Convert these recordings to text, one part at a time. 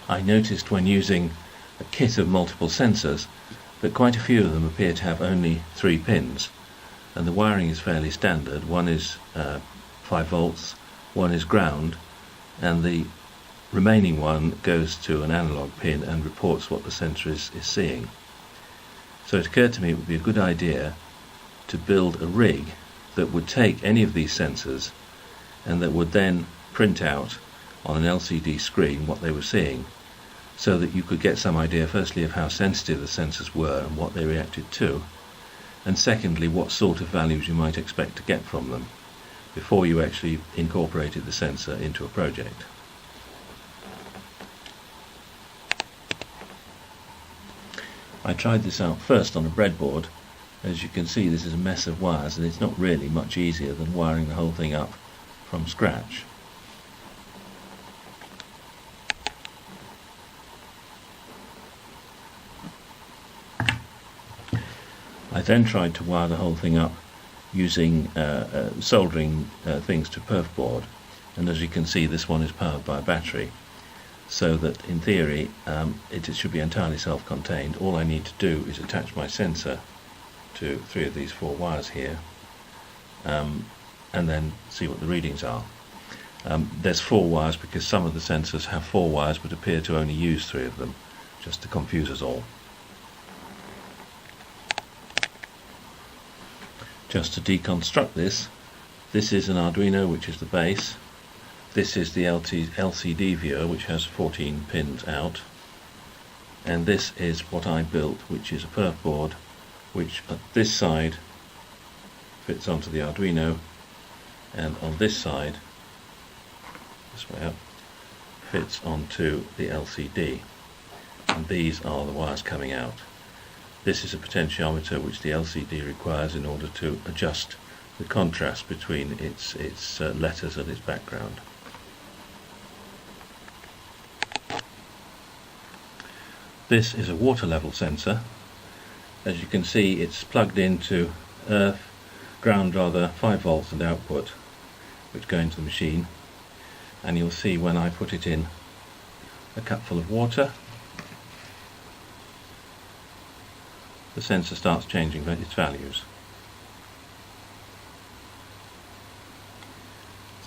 I noticed when using a kit of multiple sensors that quite a few of them appear to have only 3 pins, and the wiring is fairly standard. One is 5 volts, one is ground, and the remaining one goes to an analog pin and reports what the sensor is seeing. So it occurred to me it would be a good idea to build a rig that would take any of these sensors and that would then print out on an LCD screen what they were seeing, so that you could get some idea firstly of how sensitive the sensors were and what they reacted to, and secondly what sort of values you might expect to get from them before you actually incorporated the sensor into a project. I tried this out first on a breadboard. As you can see, this is a mess of wires, and it's not really much easier than wiring the whole thing up from scratch. I then tried to wire the whole thing up using soldering things to perf board, and as you can see, this one is powered by a battery, so that in theory it should be entirely self-contained. All I need to do is attach my sensor to 3 of these 4 wires here, and then see what the readings are. There's 4 wires because some of the sensors have 4 wires but appear to only use 3 of them, just to confuse us all. Just to deconstruct this is an Arduino, which is the base. This is the LCD viewer, which has 14 pins out, and this is what I built, which is a perf board, which at this side fits onto the Arduino, and on this side, this way up, fits onto the LCD, and these are the wires coming out. This is a potentiometer which the LCD requires in order to adjust the contrast between its letters and its background. This is a water level sensor. As you can see, it's plugged into ground 5 volts and output, which go into the machine, and you'll see when I put it in a cupful of water, the sensor starts changing its values.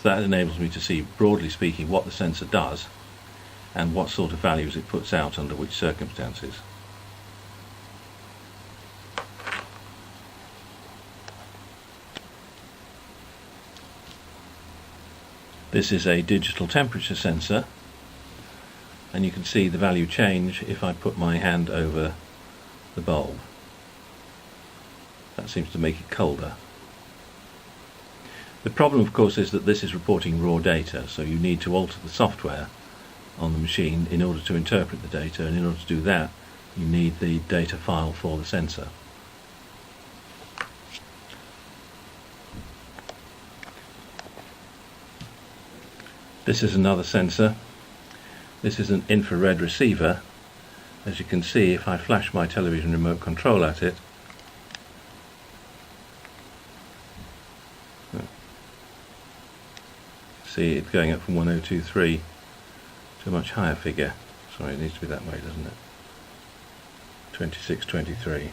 So that enables me to see, broadly speaking, what the sensor does and what sort of values it puts out under which circumstances. This is a digital temperature sensor, and you can see the value change if I put my hand over the bulb. That seems to make it colder. The problem, of course, is that this is reporting raw data, so you need to alter the software on the machine in order to interpret the data, and in order to do that you need the data file for the sensor. This is another sensor. This is an infrared receiver. As you can see, if I flash my television remote control at it, see it going up from 1023 to a much higher figure. Sorry, it needs to be that way, doesn't it? 2623.